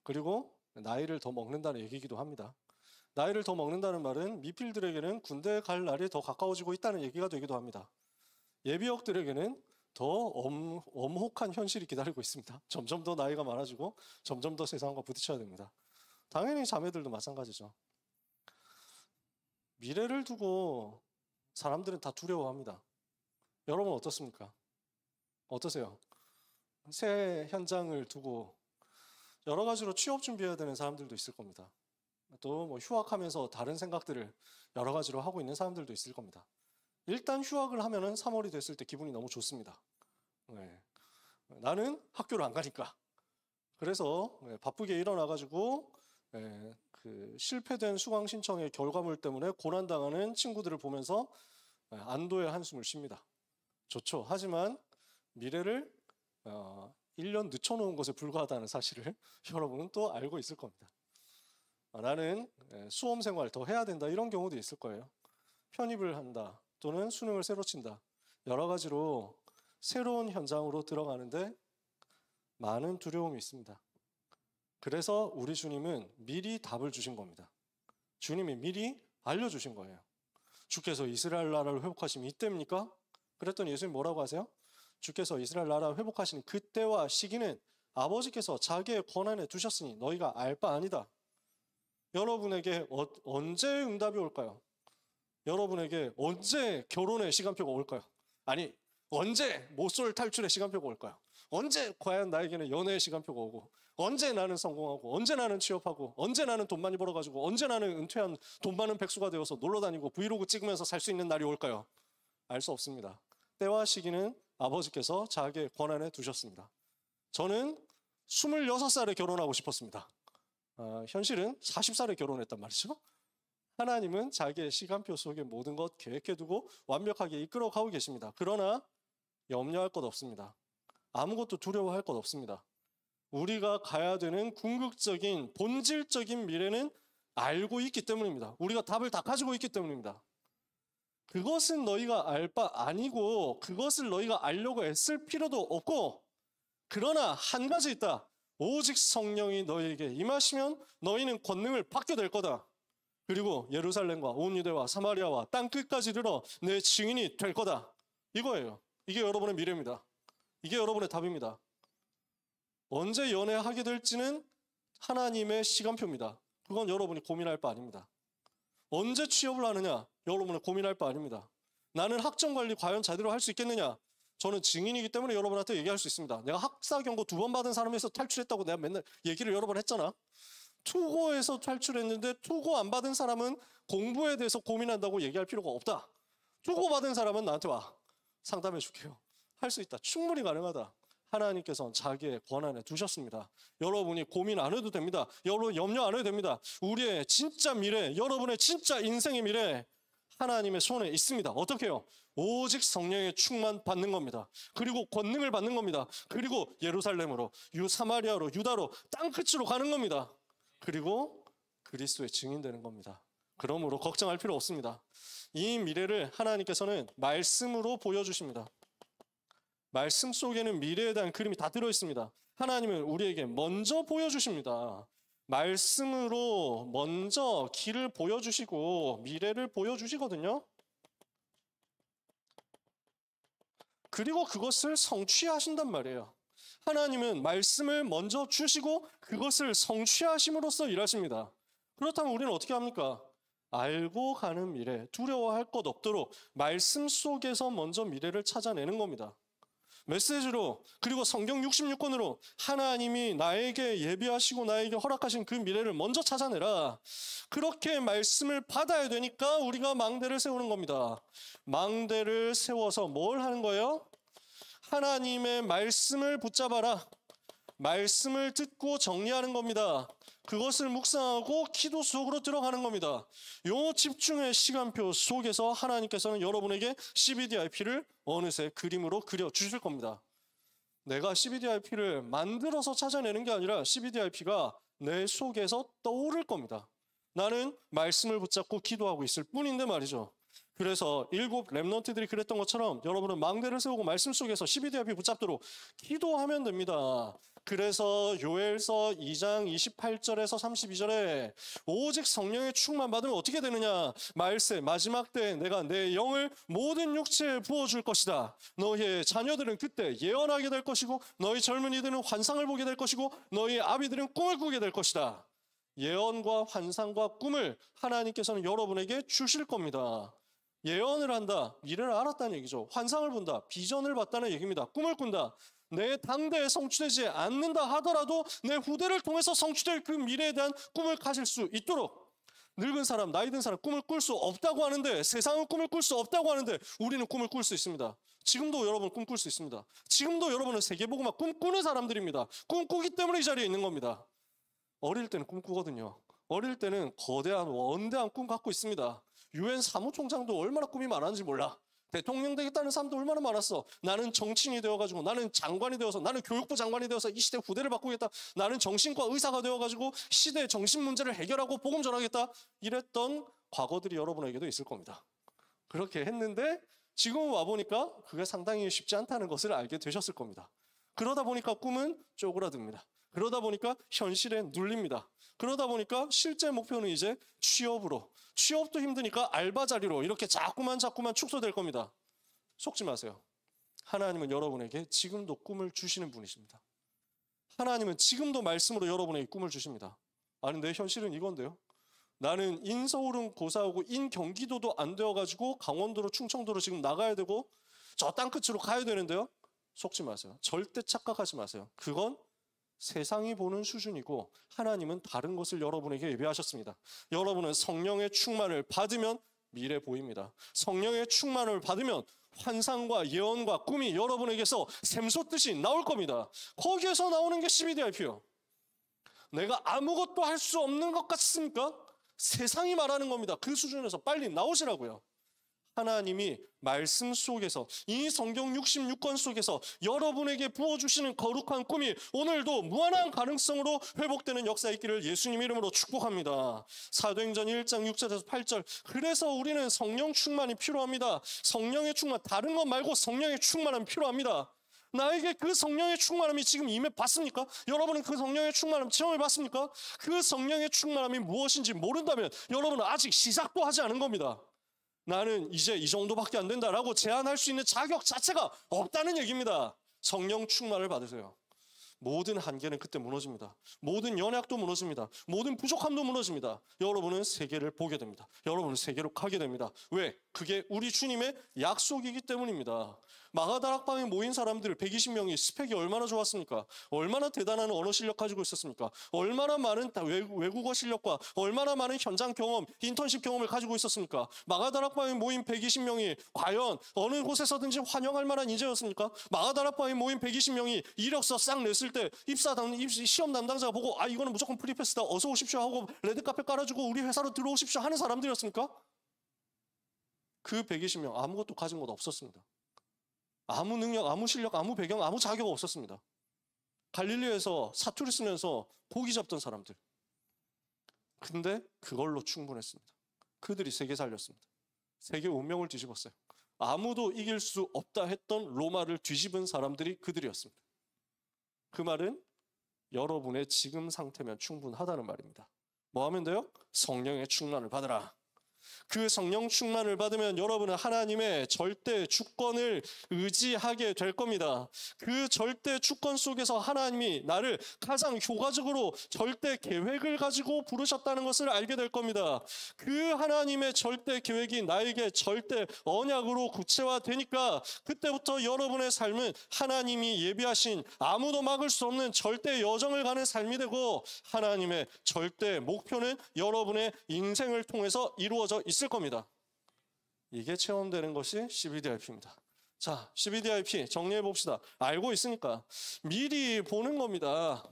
그리고 나이를 더 먹는다는 얘기이기도 합니다. 나이를 더 먹는다는 말은 미필들에게는 군대에 갈 날이 더 가까워지고 있다는 얘기가 되기도 합니다. 예비역들에게는 더 엄혹한 현실이 기다리고 있습니다. 점점 더 나이가 많아지고 점점 더 세상과 부딪혀야 됩니다. 당연히 자매들도 마찬가지죠. 미래를 두고 사람들은 다 두려워합니다. 여러분 어떻습니까? 어떠세요? 새 현장을 두고 여러 가지로 취업 준비해야 되는 사람들도 있을 겁니다. 또 뭐 휴학하면서 다른 생각들을 여러 가지로 하고 있는 사람들도 있을 겁니다. 일단 휴학을 하면은 3월이 됐을 때 기분이 너무 좋습니다. 네. 나는 학교를 안 가니까. 그래서 바쁘게 일어나가지고 그 실패된 수강 신청의 결과물 때문에 고난당하는 친구들을 보면서 안도의 한숨을 쉽니다. 좋죠. 하지만 미래를 1년 늦춰놓은 것에 불과하다는 사실을 여러분은 또 알고 있을 겁니다. 나는 수험 생활 더 해야 된다 이런 경우도 있을 거예요. 편입을 한다 또는 수능을 새로 친다. 여러 가지로 새로운 현장으로 들어가는데 많은 두려움이 있습니다. 그래서 우리 주님은 미리 답을 주신 겁니다. 주님이 미리 알려주신 거예요. 주께서 이스라엘 나라를 회복하시면 이때입니까? 그랬더니 예수님 뭐라고 하세요? 주께서 이스라엘 나라를 회복하시는 그때와 시기는 아버지께서 자기의 권한에 두셨으니 너희가 알 바 아니다. 여러분에게 언제 응답이 올까요? 여러분에게 언제 결혼의 시간표가 올까요? 아니, 언제 모쏠 탈출의 시간표가 올까요? 언제 과연 나에게는 연애의 시간표가 오고, 언제 나는 성공하고, 언제 나는 취업하고, 언제 나는 돈 많이 벌어가지고, 언제 나는 은퇴한 돈 많은 백수가 되어서 놀러다니고 브이로그 찍으면서 살 수 있는 날이 올까요? 알 수 없습니다. 때와 시기는 아버지께서 자기의 권한에 두셨습니다. 저는 26살에 결혼하고 싶었습니다. 현실은 40살에 결혼했단 말이죠. 하나님은 자기의 시간표 속에 모든 것 계획해두고 완벽하게 이끌어가고 계십니다. 그러나 염려할 것 없습니다. 아무것도 두려워할 것 없습니다. 우리가 가야 되는 궁극적인 본질적인 미래는 알고 있기 때문입니다. 우리가 답을 다 가지고 있기 때문입니다. 그것은 너희가 알 바 아니고 그것을 너희가 알려고 애쓸 필요도 없고, 그러나 한 가지 있다. 오직 성령이 너희에게 임하시면 너희는 권능을 받게 될 거다. 그리고 예루살렘과 온 유대와 사마리아와 땅 끝까지 이르러 내 증인이 될 거다. 이거예요. 이게 여러분의 미래입니다. 이게 여러분의 답입니다. 언제 연애하게 될지는 하나님의 시간표입니다. 그건 여러분이 고민할 바 아닙니다. 언제 취업을 하느냐? 여러분은 고민할 바 아닙니다. 나는 학점 관리 과연 제대로 할 수 있겠느냐? 저는 증인이기 때문에 여러분한테 얘기할 수 있습니다. 내가 학사 경고 2번 받은 사람에서 탈출했다고 내가 맨날 얘기를 여러 번 했잖아. 투고에서 탈출했는데 투고 안 받은 사람은 공부에 대해서 고민한다고 얘기할 필요가 없다. 투고 받은 사람은 나한테 와. 상담해 줄게요. 할 수 있다. 충분히 가능하다. 하나님께서는 자기의 권한에 두셨습니다. 여러분이 고민 안 해도 됩니다. 여러분 염려 안 해도 됩니다. 우리의 진짜 미래, 여러분의 진짜 인생의 미래 하나님의 손에 있습니다. 어떻게 해요? 오직 성령의 충만 받는 겁니다. 그리고 권능을 받는 겁니다. 그리고 예루살렘으로, 사마리아로, 유다로, 땅끝으로 가는 겁니다. 그리고 그리스도의 증인되는 겁니다. 그러므로 걱정할 필요 없습니다. 이 미래를 하나님께서는 말씀으로 보여주십니다. 말씀 속에는 미래에 대한 그림이 다 들어있습니다. 하나님은 우리에게 먼저 보여주십니다. 말씀으로 먼저 길을 보여주시고 미래를 보여주시거든요. 그리고 그것을 성취하신단 말이에요. 하나님은 말씀을 먼저 주시고 그것을 성취하심으로써 일하십니다. 그렇다면 우리는 어떻게 합니까? 알고 가는 미래, 두려워할 것 없도록 말씀 속에서 먼저 미래를 찾아내는 겁니다. 메시지로, 그리고 성경 66권으로 하나님이 나에게 예비하시고 나에게 허락하신 그 미래를 먼저 찾아내라. 그렇게 말씀을 받아야 되니까 우리가 망대를 세우는 겁니다. 망대를 세워서 뭘 하는 거예요? 하나님의 말씀을 붙잡아라. 말씀을 듣고 정리하는 겁니다. 그것을 묵상하고 기도 속으로 들어가는 겁니다. 요 집중의 시간표 속에서 하나님께서는 여러분에게 CBDIP를 어느새 그림으로 그려주실 겁니다. 내가 CBDIP를 만들어서 찾아내는 게 아니라 CBDIP가 내 속에서 떠오를 겁니다. 나는 말씀을 붙잡고 기도하고 있을 뿐인데 말이죠. 그래서 7 렘넌트들이 그랬던 것처럼 여러분은 망대를 세우고 말씀 속에서 CBDIP 붙잡도록 기도하면 됩니다. 그래서 요엘서 2장 28절에서 32절에 오직 성령의 충만 받으면 어떻게 되느냐? 말세 마지막 때에 내가 내 영을 모든 육체에 부어줄 것이다. 너희의 자녀들은 그때 예언하게 될 것이고 너희 젊은이들은 환상을 보게 될 것이고 너희 아비들은 꿈을 꾸게 될 것이다. 예언과 환상과 꿈을 하나님께서는 여러분에게 주실 겁니다. 예언을 한다, 미래를 알았다는 얘기죠. 환상을 본다, 비전을 봤다는 얘기입니다. 꿈을 꾼다, 내 당대에 성취되지 않는다 하더라도 내 후대를 통해서 성취될 그 미래에 대한 꿈을 가질 수 있도록. 늙은 사람, 나이 든 사람 꿈을 꿀 수 없다고 하는데, 세상은 꿈을 꿀 수 없다고 하는데 우리는 꿈을 꿀 수 있습니다. 지금도 여러분 꿈꿀 수 있습니다. 지금도 여러분은 세계복음화 꿈꾸는 사람들입니다. 꿈꾸기 때문에 이 자리에 있는 겁니다. 어릴 때는 꿈꾸거든요. 어릴 때는 거대한 원대한 꿈 갖고 있습니다. 유엔 사무총장도 얼마나 꿈이 많았는지 몰라. 대통령 되겠다는 사람도 얼마나 많았어. 나는 정치인이 되어가지고, 나는 장관이 되어서, 나는 교육부 장관이 되어서 이 시대 후대를 바꾸겠다. 나는 정신과 의사가 되어가지고 시대의 정신 문제를 해결하고 복음 전하겠다. 이랬던 과거들이 여러분에게도 있을 겁니다. 그렇게 했는데 지금 와보니까 그게 상당히 쉽지 않다는 것을 알게 되셨을 겁니다. 그러다 보니까 꿈은 쪼그라듭니다. 그러다 보니까 현실에 눌립니다. 그러다 보니까 실제 목표는 이제 취업으로, 취업도 힘드니까 알바 자리로 이렇게 자꾸만 축소될 겁니다. 속지 마세요. 하나님은 여러분에게 지금도 꿈을 주시는 분이십니다. 하나님은 지금도 말씀으로 여러분에게 꿈을 주십니다. 아니, 내 현실은 이건데요. 나는 인서울은 고사하고 인경기도도 안 되어가지고 강원도로 충청도로 지금 나가야 되고 저 땅끝으로 가야 되는데요. 속지 마세요. 절대 착각하지 마세요. 그건 세상이 보는 수준이고 하나님은 다른 것을 여러분에게 예비하셨습니다. 여러분은 성령의 충만을 받으면 미래 보입니다. 성령의 충만을 받으면 환상과 예언과 꿈이 여러분에게서 샘솟듯이 나올 겁니다. 거기에서 나오는 게 CBDIP요. 내가 아무것도 할 수 없는 것 같습니까? 세상이 말하는 겁니다. 그 수준에서 빨리 나오시라고요. 하나님이 말씀 속에서, 이 성경 66권 속에서 여러분에게 부어주시는 거룩한 꿈이 오늘도 무한한 가능성으로 회복되는 역사 있기를 예수님 이름으로 축복합니다. 사도행전 1장 6절에서 8절. 그래서 우리는 성령 충만이 필요합니다. 성령의 충만, 다른 것 말고 성령의 충만함이 필요합니다. 나에게 그 성령의 충만함이 지금 임해봤습니까? 여러분은 그 성령의 충만함 체험해봤습니까? 그 성령의 충만함이 무엇인지 모른다면 여러분은 아직 시작도 하지 않은 겁니다. 나는 이제 이 정도밖에 안 된다라고 제안할 수 있는 자격 자체가 없다는 얘기입니다. 성령 충만을 받으세요. 모든 한계는 그때 무너집니다. 모든 연약도 무너집니다. 모든 부족함도 무너집니다. 여러분은 세계를 보게 됩니다. 여러분은 세계로 가게 됩니다. 왜? 그게 우리 주님의 약속이기 때문입니다. 마가다락방에 모인 사람들 120명이 스펙이 얼마나 좋았습니까? 얼마나 대단한 언어 실력 가지고 있었습니까? 얼마나 많은 외국어 실력과 얼마나 많은 현장 경험, 인턴십 경험을 가지고 있었습니까? 마가다락방에 모인 120명이 과연 어느 곳에서든지 환영할 만한 인재였습니까? 마가다락방에 모인 120명이 이력서 싹 냈을 때 시험 담당자가 보고 이거는 무조건 프리패스다, 어서 오십시오 하고 레드카펫 깔아주고 우리 회사로 들어오십시오 하는 사람들이었습니까? 그 120명 아무것도 가진 것 없었습니다. 아무 능력, 아무 실력, 아무 배경, 아무 자격 없었습니다. 갈릴리에서 사투리 쓰면서 고기 잡던 사람들. 근데 그걸로 충분했습니다. 그들이 세계 살렸습니다. 세계 운명을 뒤집었어요. 아무도 이길 수 없다 했던 로마를 뒤집은 사람들이 그들이었습니다. 그 말은 여러분의 지금 상태면 충분하다는 말입니다. 뭐 하면 돼요? 성령의 충만을 받으라. 그 성령 충만을 받으면 여러분은 하나님의 절대 주권을 의지하게 될 겁니다. 그 절대 주권 속에서 하나님이 나를 가장 효과적으로 절대 계획을 가지고 부르셨다는 것을 알게 될 겁니다. 그 하나님의 절대 계획이 나에게 절대 언약으로 구체화되니까 그때부터 여러분의 삶은 하나님이 예비하신 아무도 막을 수 없는 절대 여정을 가는 삶이 되고 하나님의 절대 목표는 여러분의 인생을 통해서 이루어져 있을 겁니다. 이게 체험되는 것이 CBDIP입니다. 자, CBDIP 정리해 봅시다. 알고 있으니까 미리 보는 겁니다.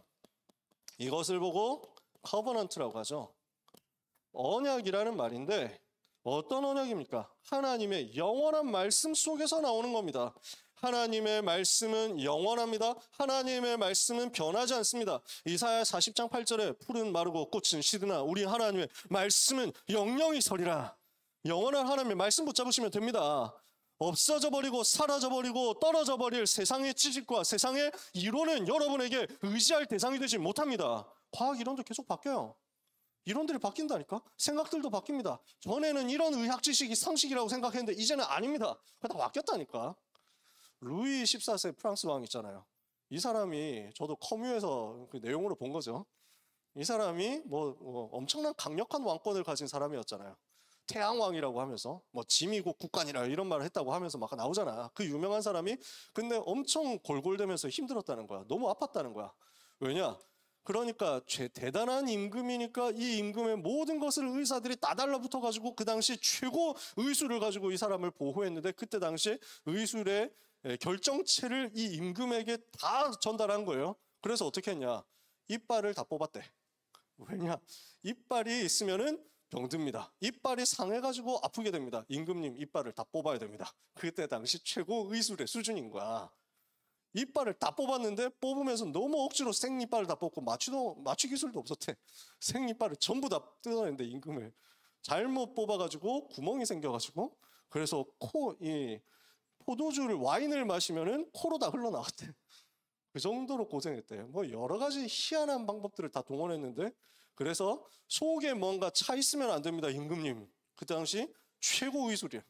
이것을 보고 커버넌트라고 하죠. 언약이라는 말인데 어떤 언약입니까? 하나님의 영원한 말씀 속에서 나오는 겁니다. 하나님의 말씀은 영원합니다. 하나님의 말씀은 변하지 않습니다. 이사야 40장 8절에 풀은 마르고 꽃은 시드나 우리 하나님의 말씀은 영영이 서리라. 영원한 하나님의 말씀 붙잡으시면 됩니다. 없어져 버리고 사라져 버리고 떨어져 버릴 세상의 지식과 세상의 이론은 여러분에게 의지할 대상이 되지 못합니다. 과학 이론도 계속 바뀌어요. 이론들이 바뀐다니까? 생각들도 바뀝니다. 전에는 이런 의학 지식이 상식이라고 생각했는데 이제는 아닙니다. 다 바뀌었다니까. 루이 14세 프랑스 왕 있잖아요. 이 사람이 저도 커뮤에서 그 내용으로 본 거죠. 이 사람이 엄청난 강력한 왕권을 가진 사람이었잖아요. 태양왕이라고 하면서 지미국 국간이라 이런 말을 했다고 하면서 막 나오잖아. 그 유명한 사람이 근데 엄청 골골대면서 힘들었다는 거야. 너무 아팠다는 거야. 왜냐? 그러니까 대단한 임금이니까 이 임금의 모든 것을 의사들이 다 달라붙어가지고 그 당시 최고 의술을 가지고 이 사람을 보호했는데 그때 당시 의술의 결정체를 이 임금에게 다 전달한 거예요. 그래서 어떻게 했냐? 이빨을 다 뽑았대. 왜냐? 이빨이 있으면은 병듭니다. 이빨이 상해가지고 아프게 됩니다. 임금님 이빨을 다 뽑아야 됩니다. 그때 당시 최고 의술의 수준인 거야. 이빨을 다 뽑았는데 뽑으면서 너무 억지로 생이빨을 다 뽑고 마취 기술도 없었대. 생이빨을 전부 다 뜯어냈는데 임금을 잘못 뽑아가지고 구멍이 생겨가지고 그래서 포도주를 와인을 마시면은 코로 다 흘러나갔대. 그 정도로 고생했대. 여러 가지 희한한 방법들을 다 동원했는데 그래서 속에 뭔가 차 있으면 안 됩니다, 임금님. 그 당시 최고 의술이에요.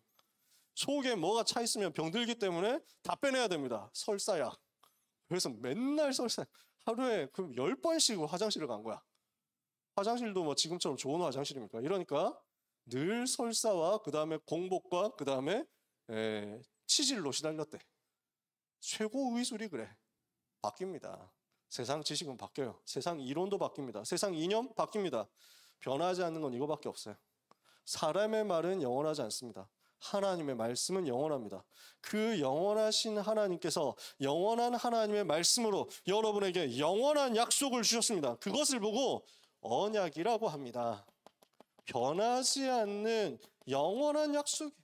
속에 뭐가 차 있으면 병들기 때문에 다 빼내야 됩니다. 설사약. 그래서 맨날 하루에 10번씩 화장실을 간 거야. 화장실도 지금처럼 좋은 화장실입니까? 이러니까 늘 설사와 그 다음에 공복과 그 다음에 치질로 시달렸대. 최고 의술이 그래. 바뀝니다. 세상 지식은 바뀌어요. 세상 이론도 바뀝니다. 세상 이념 바뀝니다. 변하지 않는 건 이거밖에 없어요. 사람의 말은 영원하지 않습니다. 하나님의 말씀은 영원합니다. 그 영원하신 하나님께서 영원한 하나님의 말씀으로 여러분에게 영원한 약속을 주셨습니다. 그것을 보고 언약이라고 합니다. 변하지 않는 영원한 약속.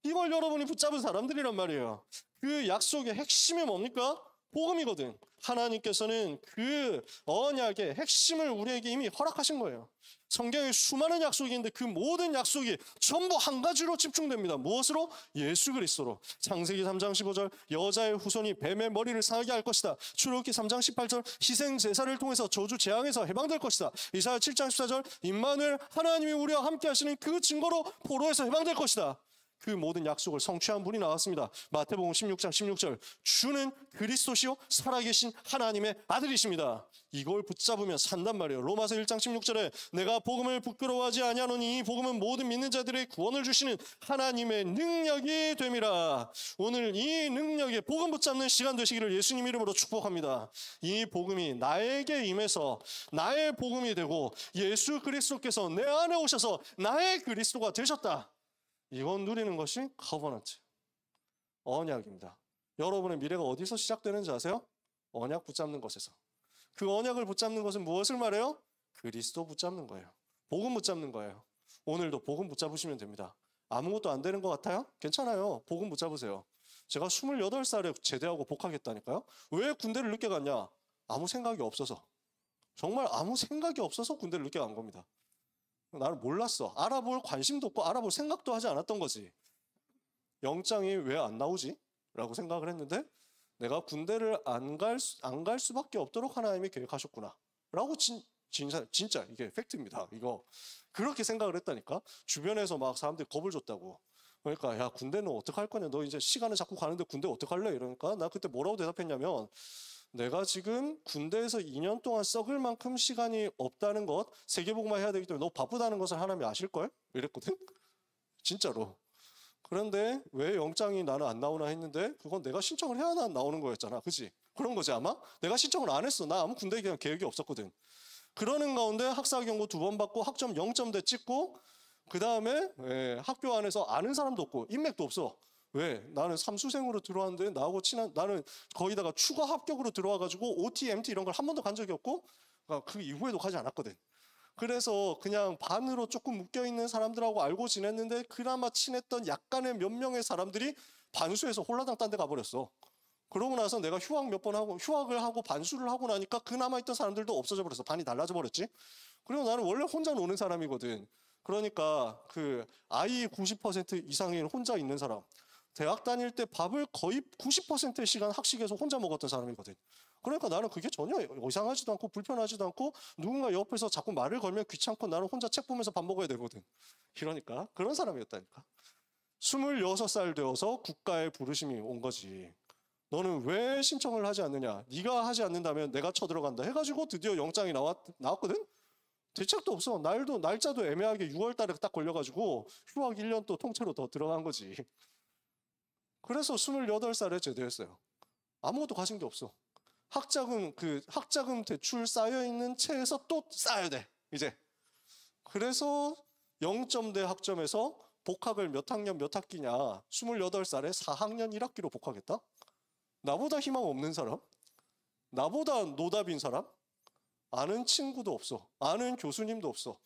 이걸 여러분이 붙잡은 사람들이란 말이에요. 그 약속의 핵심이 뭡니까? 복음이거든. 하나님께서는 그 언약의 핵심을 우리에게 이미 허락하신 거예요. 성경에 수많은 약속이 있는데 그 모든 약속이 전부 한 가지로 집중됩니다. 무엇으로? 예수 그리스도로. 창세기 3장 15절 여자의 후손이 뱀의 머리를 상하게 할 것이다. 출애굽기 3장 18절 희생 제사를 통해서 저주 재앙에서 해방될 것이다. 이사야 7장 14절 임마누엘 하나님이 우리와 함께 하시는 그 증거로 포로에서 해방될 것이다. 그 모든 약속을 성취한 분이 나왔습니다. 마태복음 16장 16절 주는 그리스도시요 살아계신 하나님의 아들이십니다. 이걸 붙잡으면 산단 말이에요. 로마서 1장 16절에 내가 복음을 부끄러워하지 아니하노니 이 복음은 모든 믿는 자들의 구원을 주시는 하나님의 능력이 됨이라. 오늘 이 능력에 복음 붙잡는 시간 되시기를 예수님 이름으로 축복합니다. 이 복음이 나에게 임해서 나의 복음이 되고 예수 그리스도께서 내 안에 오셔서 나의 그리스도가 되셨다. 이건 누리는 것이 커버넌트, 언약입니다. 여러분의 미래가 어디서 시작되는지 아세요? 언약 붙잡는 것에서. 그 언약을 붙잡는 것은 무엇을 말해요? 그리스도 붙잡는 거예요. 복음 붙잡는 거예요. 오늘도 복음 붙잡으시면 됩니다. 아무것도 안 되는 것 같아요? 괜찮아요. 복음 붙잡으세요. 제가 28살에 제대하고 복학했다니까요. 왜 군대를 늦게 갔냐? 아무 생각이 없어서. 정말 아무 생각이 없어서 군대를 늦게 간 겁니다. 나는 몰랐어. 알아볼 관심도 없고 알아볼 생각도 하지 않았던 거지. 영장이 왜 안 나오지? 라고 생각을 했는데 내가 군대를 안 갈 수밖에 없도록 하나님이 계획하셨구나. 라고 진짜 이게 팩트입니다. 이거 그렇게 생각을 했다니까. 주변에서 막 사람들이 겁을 줬다고. 그러니까 야 군대는 어떡할 거냐. 너 이제 시간을 자꾸 가는데 군대 어떡할래? 이러니까 나 그때 뭐라고 대답했냐면 내가 지금 군대에서 2년 동안 썩을 만큼 시간이 없다는 것, 세계복음화 해야 되기 때문에 너 바쁘다는 것을 하나님이 아실걸? 이랬거든? 진짜로. 그런데 왜 영장이 나는 안 나오나 했는데 그건 내가 신청을 해야 나오는 거였잖아. 그치? 그런 거지 아마? 내가 신청을 안 했어. 나 아무 군대 계획이 없었거든. 그러는 가운데 학사경고 2번 받고 학점 0점대 찍고 그 다음에 학교 안에서 아는 사람도 없고 인맥도 없어. 왜? 나는 삼수생으로 들어왔는데 나하고 나는 거기다가 추가 합격으로 들어와가지고 OT, MT 이런 걸 한 번도 간 적이 없고 그 이후에도 가지 않았거든. 그래서 그냥 반으로 조금 묶여있는 사람들하고 알고 지냈는데 그나마 친했던 약간의 몇 명의 사람들이 반수해서 홀라당 딴 데 가버렸어. 그러고 나서 내가 휴학을 하고 반수를 하고 나니까 그나마 있던 사람들도 없어져 버렸어. 반이 달라져 버렸지. 그리고 나는 원래 혼자 노는 사람이거든. 그러니까 그 아이 90% 이상인 혼자 있는 사람, 대학 다닐 때 밥을 거의 90%의 시간 학식에서 혼자 먹었던 사람이거든. 그러니까 나는 그게 전혀 이상하지도 않고 불편하지도 않고 누군가 옆에서 자꾸 말을 걸면 귀찮고 나는 혼자 책 보면서 밥 먹어야 되거든. 그러니까 그런 사람이었다니까. 26살 되어서 국가의 부르심이 온 거지. 너는 왜 신청을 하지 않느냐? 네가 하지 않는다면 내가 쳐들어간다 해가지고 드디어 영장이 나왔거든? 대책도 없어. 날짜도 애매하게 6월 달에 딱 걸려가지고 휴학 1년 또 통째로 더 들어간 거지. 그래서 28살에 제대했어요. 아무것도 가진 게 없어. 학자금 대출 쌓여있는 채에서 또 쌓아야 돼, 이제. 그래서 0점대 학점에서 복학을 몇 학년 몇 학기냐. 28살에 4학년 1학기로 복학했다? 나보다 희망 없는 사람? 나보다 노답인 사람? 아는 친구도 없어. 아는 교수님도 없어.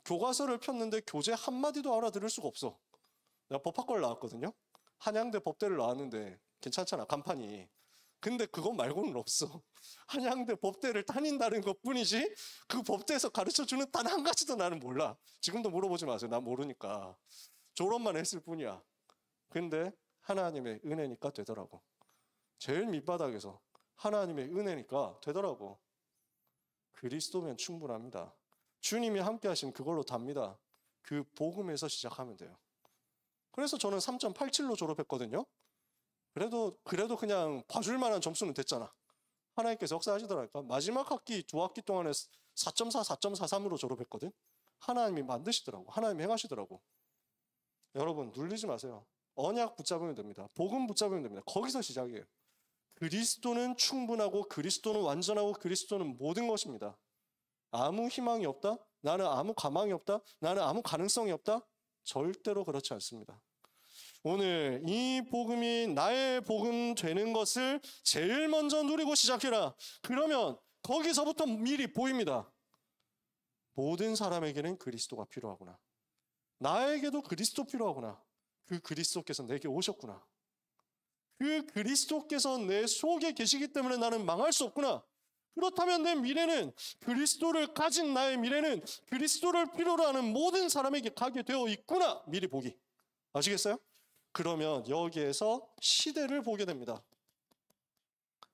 교과서를 폈는데 교재 한마디도 알아들을 수가 없어. 내가 법학과를 나왔거든요. 한양대 법대를 나왔는데 괜찮잖아, 간판이. 근데 그거 말고는 없어. 한양대 법대를 다닌다는 것뿐이지 그 법대에서 가르쳐주는 단 한 가지도 나는 몰라. 지금도 물어보지 마세요. 난 모르니까. 졸업만 했을 뿐이야. 근데 하나님의 은혜니까 되더라고. 제일 밑바닥에서 하나님의 은혜니까 되더라고. 그리스도면 충분합니다. 주님이 함께 하시면 그걸로 답니다. 그 복음에서 시작하면 돼요. 그래서 저는 3.87로 졸업했거든요. 그래도 그냥 봐줄 만한 점수는 됐잖아. 하나님께서 역사하시더라니까. 마지막 학기 2학기 동안에 4.4, 4.43으로 졸업했거든. 하나님이 만드시더라고. 하나님이 행하시더라고. 여러분 눌리지 마세요. 언약 붙잡으면 됩니다. 복음 붙잡으면 됩니다. 거기서 시작이에요. 그리스도는 충분하고 그리스도는 완전하고 그리스도는 모든 것입니다. 아무 희망이 없다? 나는 아무 가망이 없다? 나는 아무 가능성이 없다? 절대로 그렇지 않습니다. 오늘 이 복음이 나의 복음 되는 것을 제일 먼저 누리고 시작해라. 그러면 거기서부터 미리 보입니다. 모든 사람에게는 그리스도가 필요하구나. 나에게도 그리스도 필요하구나. 그 그리스도께서 내게 오셨구나. 그 그리스도께서 내 속에 계시기 때문에 나는 망할 수 없구나. 그렇다면 내 미래는, 그리스도를 가진 나의 미래는 그리스도를 필요로 하는 모든 사람에게 가게 되어 있구나. 미리 보기. 아시겠어요? 그러면 여기에서 시대를 보게 됩니다.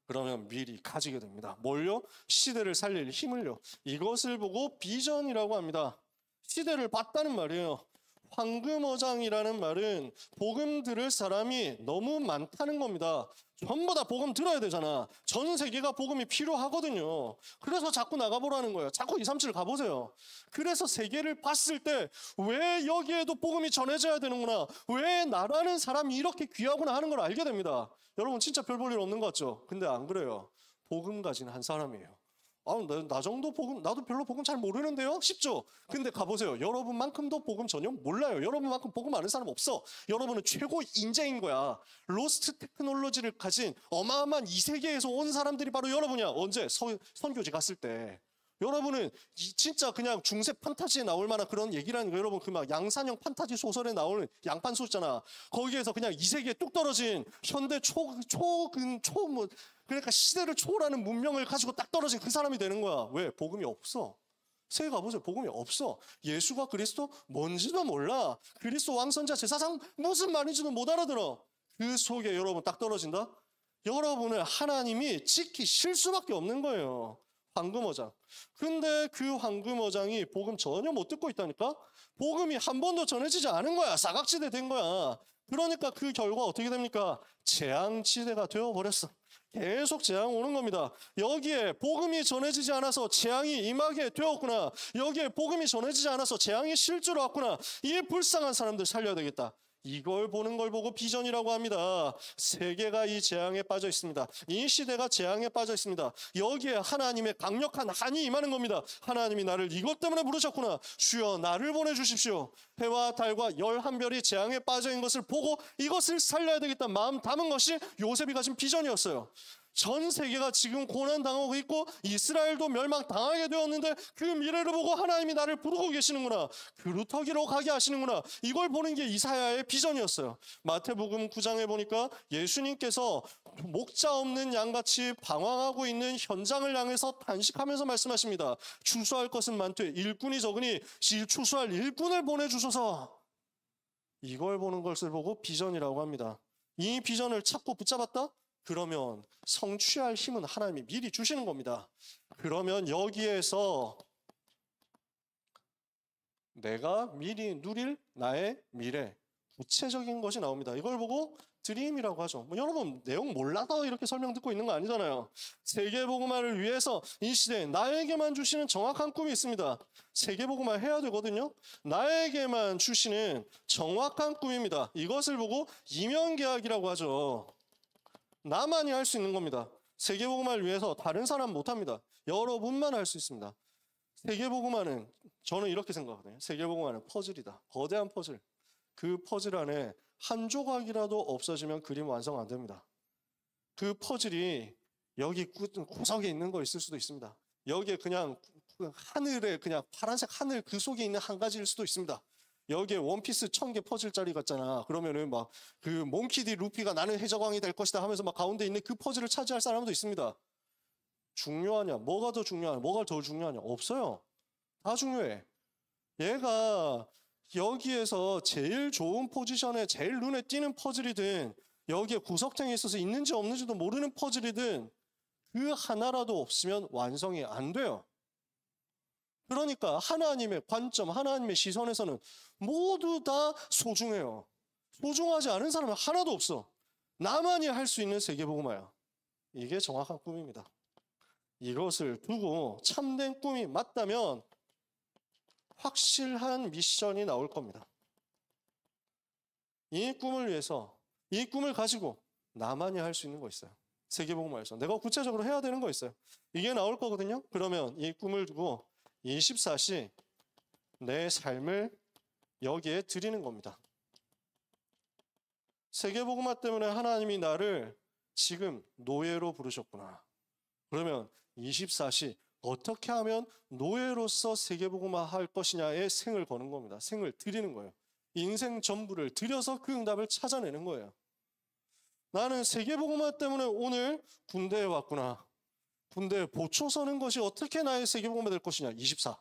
그러면 미리 가지게 됩니다. 뭘요? 시대를 살릴 힘을요. 이것을 보고 비전이라고 합니다. 시대를 봤다는 말이에요. 황금어장이라는 말은 복음 들을 사람이 너무 많다는 겁니다. 전부 다 복음 들어야 되잖아. 전 세계가 복음이 필요하거든요. 그래서 자꾸 나가보라는 거예요. 자꾸 237 가보세요. 그래서 세계를 봤을 때 왜 여기에도 복음이 전해져야 되는구나. 왜 나라는 사람이 이렇게 귀하구나 하는 걸 알게 됩니다. 여러분 진짜 별 볼 일 없는 것 같죠? 근데 안 그래요. 복음 가진 한 사람이에요. 나 정도 복음, 나도 별로 복음 잘 모르는데요? 쉽죠? 근데 가보세요. 여러분만큼도 복음 전혀 몰라요. 여러분만큼 복음 아는 사람 없어. 여러분은 최고 인재인 거야. 로스트 테크놀로지를 가진 어마어마한 이 세계에서 온 사람들이 바로 여러분이야. 언제? 선교지 갔을 때. 여러분은 진짜 그냥 중세 판타지에 나올 만한 그런 얘기라는 거. 여러분 그 막 양산형 판타지 소설에 나오는 양판소 있잖아. 거기에서 그냥 이 세계에 뚝 떨어진 현대 그러니까 시대를 초월하는 문명을 가지고 딱 떨어진 그 사람이 되는 거야. 왜? 복음이 없어. 세계 가보세요. 복음이 없어. 예수가 그리스도 뭔지도 몰라. 그리스도 왕선자 제사상 무슨 말인지도 못 알아들어. 그 속에 여러분 딱 떨어진다? 여러분을 하나님이 지키실 수밖에 없는 거예요. 황금어장. 근데 그 황금어장이 복음 전혀 못 듣고 있다니까? 복음이 한 번도 전해지지 않은 거야. 사각지대 된 거야. 그러니까 그 결과 어떻게 됩니까? 재앙지대가 되어버렸어. 계속 재앙 오는 겁니다. 여기에 복음이 전해지지 않아서 재앙이 임하게 되었구나. 여기에 복음이 전해지지 않아서 재앙이 실제로 왔구나. 이 불쌍한 사람들 살려야 되겠다. 이걸 보는 걸 보고 비전이라고 합니다. 세계가 이 재앙에 빠져 있습니다. 이 시대가 재앙에 빠져 있습니다. 여기에 하나님의 강력한 한이 임하는 겁니다. 하나님이 나를 이것 때문에 부르셨구나. 주여 나를 보내주십시오. 해와 달과 11별이 재앙에 빠져 있는 것을 보고 이것을 살려야 되겠다 마음 담은 것이 요셉이 가진 비전이었어요. 전 세계가 지금 고난당하고 있고 이스라엘도 멸망당하게 되었는데 그 미래를 보고 하나님이 나를 부르고 계시는구나. 그루터기로 가게 하시는구나. 이걸 보는 게 이사야의 비전이었어요. 마태복음 9장에 보니까 예수님께서 목자 없는 양같이 방황하고 있는 현장을 향해서 단식하면서 말씀하십니다. 추수할 것은 많되 일꾼이 적으니 추수할 일꾼을 보내주소서. 이걸 보는 것을 보고 비전이라고 합니다. 이 비전을 찾고 붙잡았다? 그러면 성취할 힘은 하나님이 미리 주시는 겁니다. 그러면 여기에서 내가 미리 누릴 나의 미래, 구체적인 것이 나옵니다. 이걸 보고 드림이라고 하죠. 여러분 내용 몰라서 이렇게 설명 듣고 있는 거 아니잖아요. 세계복음화를 위해서 이 시대에 나에게만 주시는 정확한 꿈이 있습니다. 세계복음화 해야 되거든요. 나에게만 주시는 정확한 꿈입니다. 이것을 보고 이면계약이라고 하죠. 나만이 할 수 있는 겁니다. 세계복음화를 위해서 다른 사람 못합니다. 여러분만 할 수 있습니다. 세계복음화는 저는 이렇게 생각하거든요. 세계복음화는 퍼즐이다. 거대한 퍼즐. 그 퍼즐 안에 한 조각이라도 없어지면 그림 완성 안 됩니다. 그 퍼즐이 여기 구석에 있는 거 있을 수도 있습니다. 여기에 그냥 하늘에 그냥 파란색 하늘 그 속에 있는 한 가지일 수도 있습니다. 여기에 원피스 1000개 퍼즐짜리 같잖아. 그러면은 막 그 몽키디 루피가 나는 해적왕이 될 것이다 하면서 막 가운데 있는 그 퍼즐을 차지할 사람도 있습니다. 중요하냐? 뭐가 더 중요하냐? 뭐가 더 중요하냐? 없어요. 다 중요해. 얘가 여기에서 제일 좋은 포지션에 제일 눈에 띄는 퍼즐이든 여기에 구석탱이에 있어서 있는지 없는지도 모르는 퍼즐이든 그 하나라도 없으면 완성이 안 돼요. 그러니까 하나님의 관점, 하나님의 시선에서는 모두 다 소중해요. 소중하지 않은 사람은 하나도 없어. 나만이 할 수 있는 세계복음화야. 이게 정확한 꿈입니다. 이것을 두고 참된 꿈이 맞다면 확실한 미션이 나올 겁니다. 이 꿈을 위해서, 이 꿈을 가지고 나만이 할 수 있는 거 있어요. 세계복음화에서 내가 구체적으로 해야 되는 거 있어요. 이게 나올 거거든요. 그러면 이 꿈을 두고 24시 내 삶을 여기에 드리는 겁니다. 세계복음화 때문에 하나님이 나를 지금 노예로 부르셨구나. 그러면 24시 어떻게 하면 노예로서 세계복음화 할 것이냐에 생을 거는 겁니다. 생을 드리는 거예요. 인생 전부를 들여서 그 응답을 찾아내는 거예요. 나는 세계복음화 때문에 오늘 군대에 왔구나. 군대에 보초 서는 것이 어떻게 나의 세계복음화 될 것이냐. 24.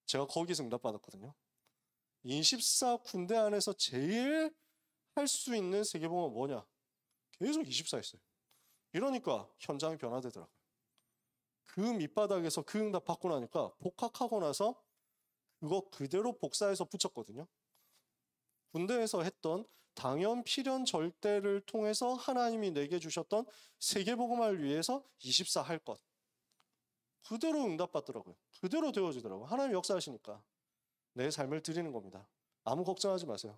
제가 거기서 응답받았거든요. 24 군대 안에서 제일 할 수 있는 세계복음화 뭐냐. 계속 24 했어요. 이러니까 현장이 변화되더라고요. 그 밑바닥에서 그 응답 받고 나니까 복학하고 나서 그거 그대로 복사해서 붙였거든요. 군대에서 했던 당연 필연 절대를 통해서 하나님이 내게 주셨던 세계복음화를 위해서 24 할 것. 그대로 응답받더라고요. 그대로 되어지더라고요. 하나님 역사하시니까. 내 삶을 드리는 겁니다. 아무 걱정하지 마세요.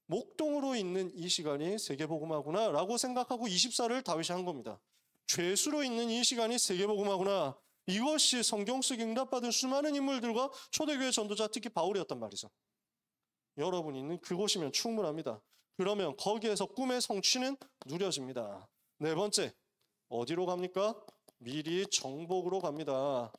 목동으로 있는 이 시간이 세계복음화구나 라고 생각하고 24를 다윗이 한 겁니다. 죄수로 있는 이 시간이 세계복음화구나. 이것이 성경 속에 응답받은 수많은 인물들과 초대교회 전도자 특히 바울이었단 말이죠. 여러분이 있는 그곳이면 충분합니다. 그러면 거기에서 꿈의 성취는 누려집니다. 네 번째, 어디로 갑니까? 미리 정복으로 갑니다.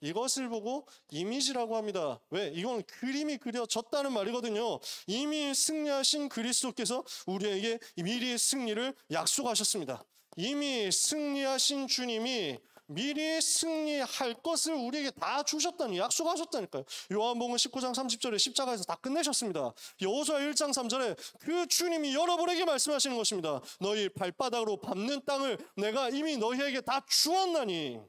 이것을 보고 이미지라고 합니다. 왜? 이건 그림이 그려졌다는 말이거든요. 이미 승리하신 그리스도께서 우리에게 미리 승리를 약속하셨습니다. 이미 승리하신 주님이 미리 승리할 것을 우리에게 다 주셨다니 약속하셨다니까요. 요한복음 19장 30절에 십자가에서 다 끝내셨습니다. 여호수아 1장 3절에 그 주님이 여러분에게 말씀하시는 것입니다. 너희 발바닥으로 밟는 땅을 내가 이미 너희에게 다 주었나니.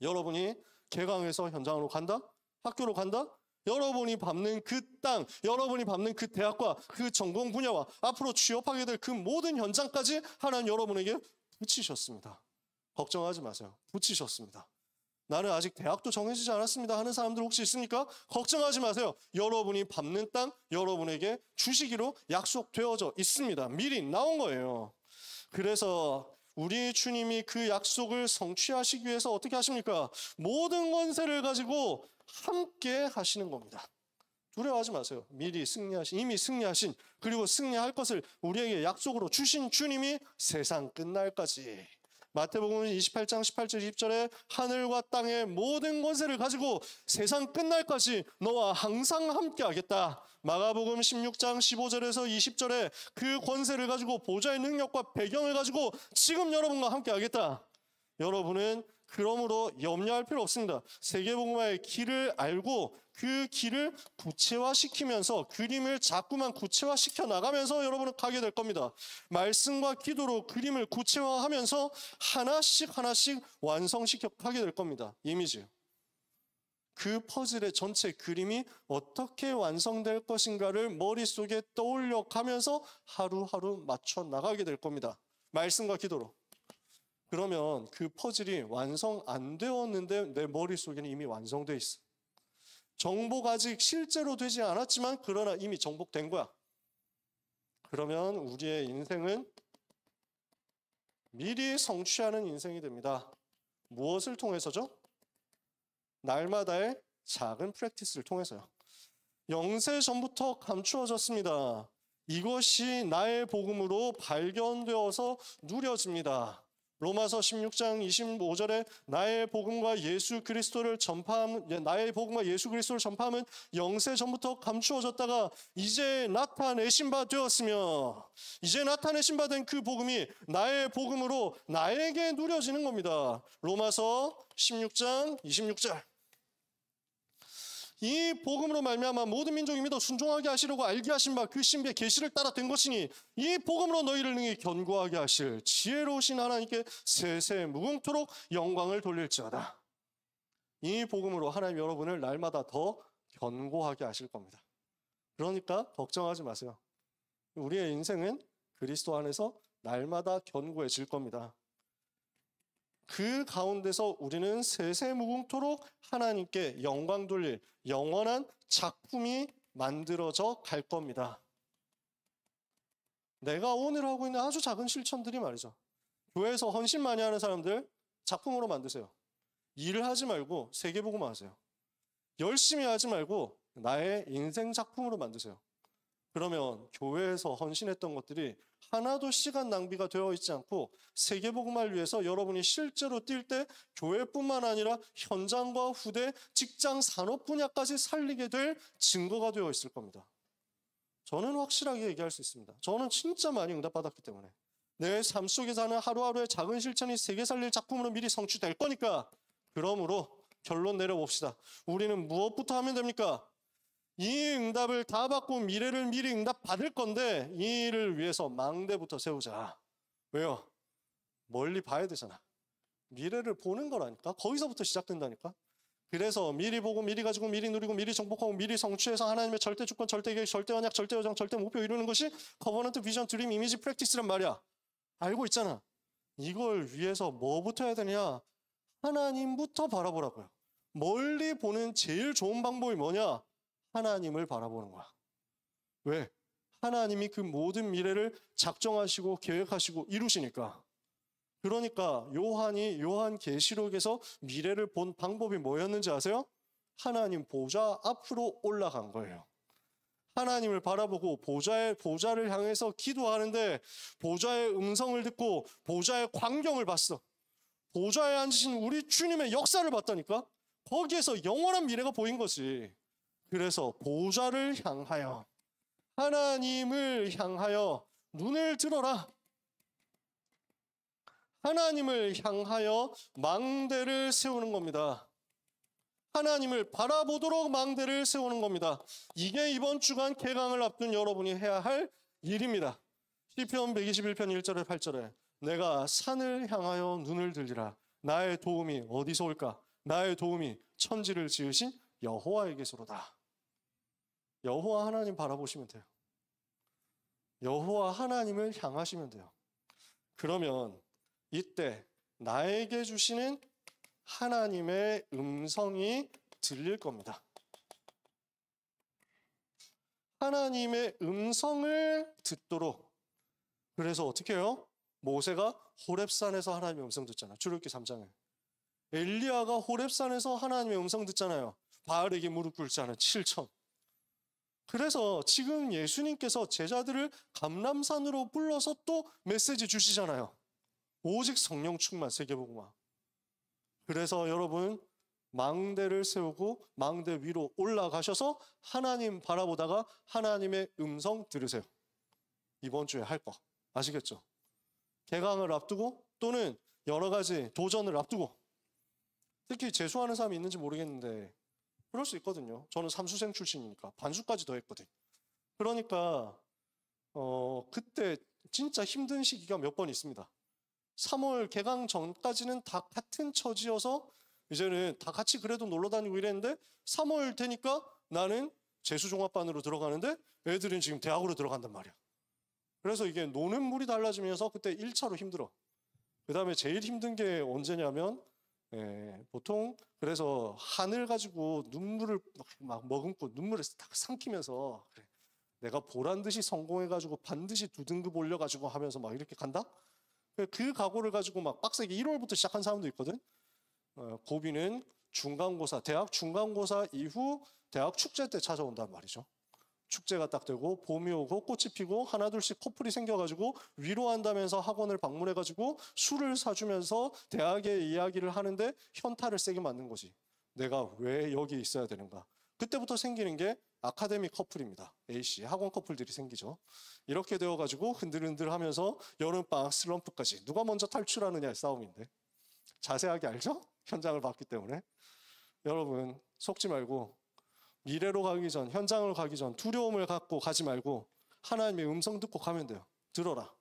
여러분이 개강해서 현장으로 간다? 학교로 간다? 여러분이 밟는 그 땅, 여러분이 밟는 그 대학과 그 전공 분야와 앞으로 취업하게 될 그 모든 현장까지 하나님 여러분에게 붙이셨습니다. 걱정하지 마세요. 붙이셨습니다. 나는 아직 대학도 정해지지 않았습니다 하는 사람들 혹시 있습니까? 걱정하지 마세요. 여러분이 밟는 땅, 여러분에게 주시기로 약속되어져 있습니다. 미리 나온 거예요. 그래서 우리 주님이 그 약속을 성취하시기 위해서 어떻게 하십니까? 모든 권세를 가지고 함께 하시는 겁니다. 두려워하지 마세요. 미리 승리하신, 이미 승리하신, 그리고 승리할 것을 우리에게 약속으로 주신 주님이 세상 끝날까지 마태복음 28장 18절 20절에 하늘과 땅의 모든 권세를 가지고 세상 끝날까지 너와 항상 함께하겠다. 마가복음 16장 15절에서 20절에 그 권세를 가지고 보좌의 능력과 배경을 가지고 지금 여러분과 함께하겠다. 여러분은 그러므로 염려할 필요 없습니다. 세계복음화의 길을 알고 그 길을 구체화시키면서 그림을 자꾸만 구체화시켜 나가면서 여러분은 가게 될 겁니다. 말씀과 기도로 그림을 구체화하면서 하나씩 완성시켜 가게 될 겁니다. 이미지. 그 퍼즐의 전체 그림이 어떻게 완성될 것인가를 머릿속에 떠올려 가면서 하루하루 맞춰 나가게 될 겁니다. 말씀과 기도로. 그러면 그 퍼즐이 완성 안 되었는데 내 머릿속에는 이미 완성되어 있어. 정복 아직 실제로 되지 않았지만 그러나 이미 정복된 거야. 그러면 우리의 인생은 미리 성취하는 인생이 됩니다. 무엇을 통해서죠? 날마다의 작은 프랙티스를 통해서요. 영세 전부터 감추어졌습니다. 이것이 나의 복음으로 발견되어서 누려집니다. 로마서 16장 25절에 나의 복음과 예수 그리스도를 전파함은 영세 전부터 감추어졌다가 이제 나타내신 바 되었으며 이제 나타내신 바 된 그 복음이 나의 복음으로 나에게 누려지는 겁니다. 로마서 16장 26절. 이 복음으로 말미암아 모든 민족이 믿어 순종하게 하시려고 알게 하신 바 그 신비의 계시를 따라 된 것이니 이 복음으로 너희를 능히 견고하게 하실 지혜로우신 하나님께 세세 무궁토록 영광을 돌릴지어다. 이 복음으로 하나님 여러분을 날마다 더 견고하게 하실 겁니다. 그러니까 걱정하지 마세요. 우리의 인생은 그리스도 안에서 날마다 견고해질 겁니다. 그 가운데서 우리는 세세무궁토록 하나님께 영광 돌릴 영원한 작품이 만들어져 갈 겁니다. 내가 오늘 하고 있는 아주 작은 실천들이 말이죠. 교회에서 헌신 많이 하는 사람들 작품으로 만드세요. 일을 하지 말고 세계복음화 하세요. 열심히 하지 말고 나의 인생 작품으로 만드세요. 그러면 교회에서 헌신했던 것들이 하나도 시간 낭비가 되어 있지 않고 세계복음화를 위해서 여러분이 실제로 뛸 때 교회뿐만 아니라 현장과 후대, 직장, 산업 분야까지 살리게 될 증거가 되어 있을 겁니다. 저는 확실하게 얘기할 수 있습니다. 저는 진짜 많이 응답받았기 때문에 내 삶 속에서 하는 하루하루의 작은 실천이 세계 살릴 작품으로 미리 성취될 거니까 그러므로 결론 내려봅시다. 우리는 무엇부터 하면 됩니까? 이 응답을 다 받고 미래를 미리 응답받을 건데 이 일을 위해서 망대부터 세우자. 왜요? 멀리 봐야 되잖아. 미래를 보는 거라니까. 거기서부터 시작된다니까. 그래서 미리 보고 미리 가지고 미리 누리고 미리 정복하고 미리 성취해서 하나님의 절대 주권, 절대 계획, 절대 언약, 절대 여정, 절대 목표 이루는 것이 커버넌트, 비전, 드림, 이미지, 프랙티스란 말이야. 알고 있잖아. 이걸 위해서 뭐부터 해야 되냐? 하나님부터 바라보라고요. 멀리 보는 제일 좋은 방법이 뭐냐? 하나님을 바라보는 거야. 왜? 하나님이 그 모든 미래를 작정하시고 계획하시고 이루시니까. 그러니까 요한 계시록에서 미래를 본 방법이 뭐였는지 아세요? 하나님 보좌 앞으로 올라간 거예요. 하나님을 바라보고 보좌를 향해서 기도하는데 보좌의 음성을 듣고 보좌의 광경을 봤어. 보좌에 앉으신 우리 주님의 역사를 봤다니까? 거기에서 영원한 미래가 보인 거지. 그래서 보좌를 향하여 하나님을 향하여 눈을 들어라. 하나님을 향하여 망대를 세우는 겁니다. 하나님을 바라보도록 망대를 세우는 겁니다. 이게 이번 주간 개강을 앞둔 여러분이 해야 할 일입니다. 시편 121편 1절에 8절에 내가 산을 향하여 눈을 들리라. 나의 도움이 어디서 올까? 나의 도움이 천지를 지으신 여호와에게서로다. 여호와 하나님 바라보시면 돼요. 여호와 하나님을 향하시면 돼요. 그러면 이때 나에게 주시는 하나님의 음성이 들릴 겁니다. 하나님의 음성을 듣도록. 그래서 어떻게 해요? 모세가 호렙산에서 하나님의 음성 듣잖아요. 출애굽기 3장에. 엘리야가 호렙산에서 하나님의 음성 듣잖아요. 바알에게 무릎 꿇지 않은 7천. 그래서 지금 예수님께서 제자들을 감람산으로 불러서 또 메시지 주시잖아요. 오직 성령 충만, 세계복음화. 그래서 여러분 망대를 세우고 망대 위로 올라가셔서 하나님 바라보다가 하나님의 음성 들으세요. 이번 주에 할 거 아시겠죠? 개강을 앞두고 또는 여러 가지 도전을 앞두고, 특히 재수하는 사람이 있는지 모르겠는데 그럴 수 있거든요. 저는 삼수생 출신이니까 반수까지 더 했거든. 그러니까 그때 진짜 힘든 시기가 몇 번 있습니다. 3월 개강 전까지는 다 같은 처지여서 이제는 다 같이 그래도 놀러 다니고 이랬는데 3월 되니까 나는 재수종합반으로 들어가는데 애들은 지금 대학으로 들어간단 말이야. 그래서 이게 노는 물이 달라지면서 그때 1차로 힘들어. 그 다음에 제일 힘든 게 언제냐면 보통 그래서 하늘 가지고 눈물을 막 머금고 눈물을 딱 삼키면서 그래, 내가 보란 듯이 성공해가지고 반드시 2등급 올려가지고 하면서 막 이렇게 간다? 그 각오를 가지고 막 빡세게 1월부터 시작한 사람도 있거든. 고비는 중간고사, 대학 중간고사 이후 대학 축제 때 찾아온단 말이죠. 축제가 딱 되고 봄이 오고 꽃이 피고 하나둘씩 커플이 생겨가지고 위로한다면서 학원을 방문해가지고 술을 사주면서 대학의 이야기를 하는데 현타를 세게 맞는 거지. 내가 왜 여기 있어야 되는가. 그때부터 생기는 게 아카데미 커플입니다. A씨 학원 커플들이 생기죠. 이렇게 되어가지고 흔들흔들 하면서 여름방학 슬럼프까지 누가 먼저 탈출하느냐의 싸움인데, 자세하게 알죠? 현장을 봤기 때문에. 여러분 속지 말고 미래로 가기 전, 현장으로 가기 전 두려움을 갖고 가지 말고 하나님의 음성 듣고 가면 돼요. 들어라.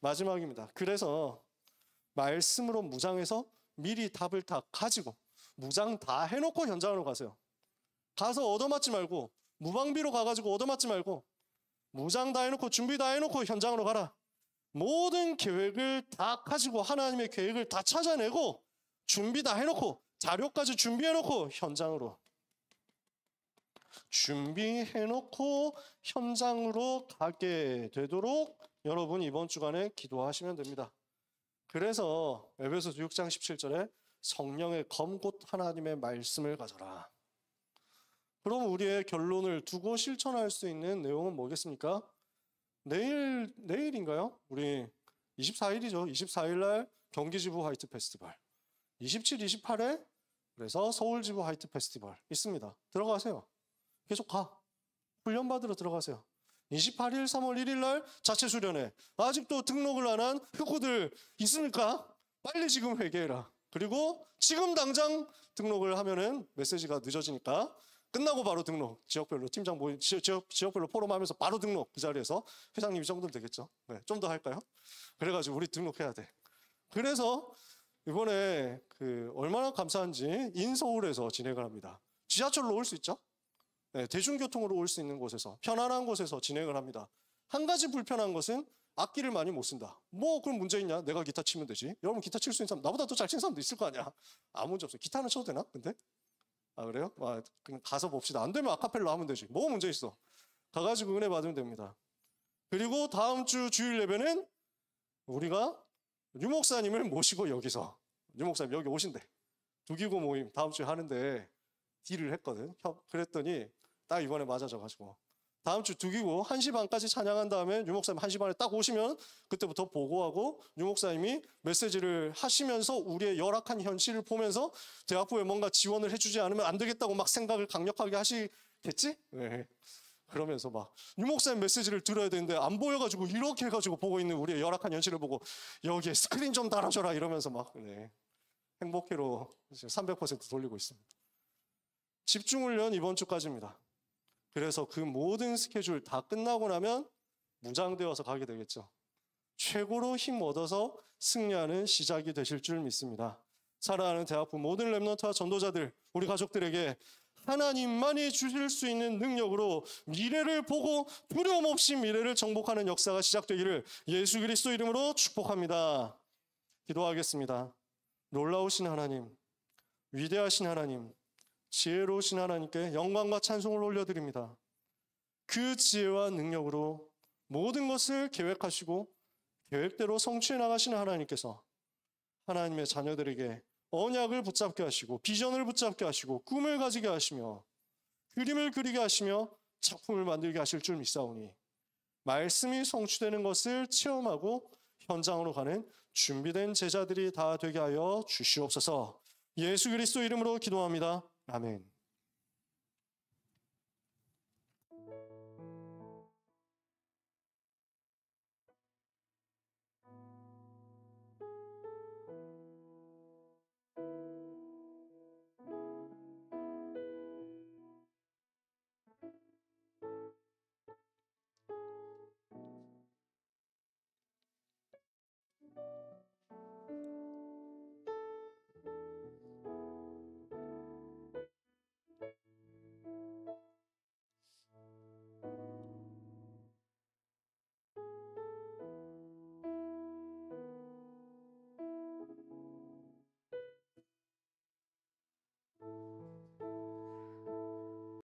마지막입니다. 그래서 말씀으로 무장해서 미리 답을 다 가지고 무장 다 해놓고 현장으로 가세요. 가서 얻어맞지 말고, 무방비로 가가지고 얻어맞지 말고 무장 다 해놓고 준비 다 해놓고 현장으로 가라. 모든 계획을 다 가지고 하나님의 계획을 다 찾아내고 준비 다 해놓고 자료까지 준비해놓고 현장으로 가게 되도록 여러분 이번 주간에 기도하시면 됩니다. 그래서 에베소서 6장 17절에 성령의 검 곧 하나님의 말씀을 가져라. 그럼 우리의 결론을 두고 실천할 수 있는 내용은 뭐겠습니까? 내일인가요? 우리 24일이죠. 24일 날 경기지부 화이트 페스티벌. 27, 28에 그래서 서울지부 화이트 페스티벌 있습니다. 들어가세요. 계속 가. 훈련받으러 들어가세요. 28일 3월 1일 날 자체 수련회. 아직도 등록을 안 한 흑호들 있습니까? 빨리 지금 회개해라. 그리고 지금 당장 등록을 하면은 메시지가 늦어지니까 끝나고 바로 등록. 지역별로 팀장 모임, 지역별로 포럼하면서 바로 등록. 그 자리에서 회장님 이 정도면 되겠죠? 네, 좀 더 할까요? 그래가지고 우리 등록해야 돼. 그래서 이번에 얼마나 감사한지 인서울에서 진행을 합니다. 지하철로 올 수 있죠? 네, 대중교통으로 올 수 있는 곳에서 편안한 곳에서 진행을 합니다. 한 가지 불편한 것은 악기를 많이 못 쓴다. 뭐 그럼 문제 있냐? 내가 기타 치면 되지. 여러분 기타 칠 수 있는 사람 나보다 더 잘 치는 사람도 있을 거 아니야. 아무 문제 없어요. 기타는 쳐도 되나? 근데? 아 그래요? 그냥 가서 봅시다. 안 되면 아카펠라 하면 되지. 뭐 문제 있어. 가가지고 은혜 받으면 됩니다. 그리고 다음 주 주일 예배는 우리가 유 목사님을 모시고 여기서 유 목사님 여기 오신대. 두기고 모임 다음 주에 하는데 딜을 했거든. 그랬더니 딱 이번에 맞아져가지고 다음 주 두기고 1시 반까지 찬양한 다음에 유 목사님 1시 반에 딱 오시면 그때부터 보고하고 유 목사님이 메시지를 하시면서 우리의 열악한 현실을 보면서 대학부에 뭔가 지원을 해주지 않으면 안 되겠다고 막 생각을 강력하게 하시겠지? 네. 그러면서 막 유 목사님 메시지를 들어야 되는데 안 보여가지고 이렇게 해가지고 보고 있는 우리의 열악한 현실을 보고 여기에 스크린 좀 달아줘라 이러면서 막 행복회로 300% 돌리고 있습니다. 집중훈련 이번 주까지입니다. 그래서 그 모든 스케줄 다 끝나고 나면 무장되어서 가게 되겠죠. 최고로 힘 얻어서 승리하는 시작이 되실 줄 믿습니다. 사랑하는 대학부 모든 렘넌트와 전도자들, 우리 가족들에게 하나님만이 주실 수 있는 능력으로 미래를 보고 두려움 없이 미래를 정복하는 역사가 시작되기를 예수 그리스도 이름으로 축복합니다. 기도하겠습니다. 놀라우신 하나님, 위대하신 하나님, 지혜로우신 하나님께 영광과 찬송을 올려드립니다. 그 지혜와 능력으로 모든 것을 계획하시고 계획대로 성취해 나가시는 하나님께서 하나님의 자녀들에게 언약을 붙잡게 하시고 비전을 붙잡게 하시고 꿈을 가지게 하시며 그림을 그리게 하시며 작품을 만들게 하실 줄 믿사오니 말씀이 성취되는 것을 체험하고 현장으로 가는 준비된 제자들이 다 되게 하여 주시옵소서. 예수 그리스도 이름으로 기도합니다. 아멘.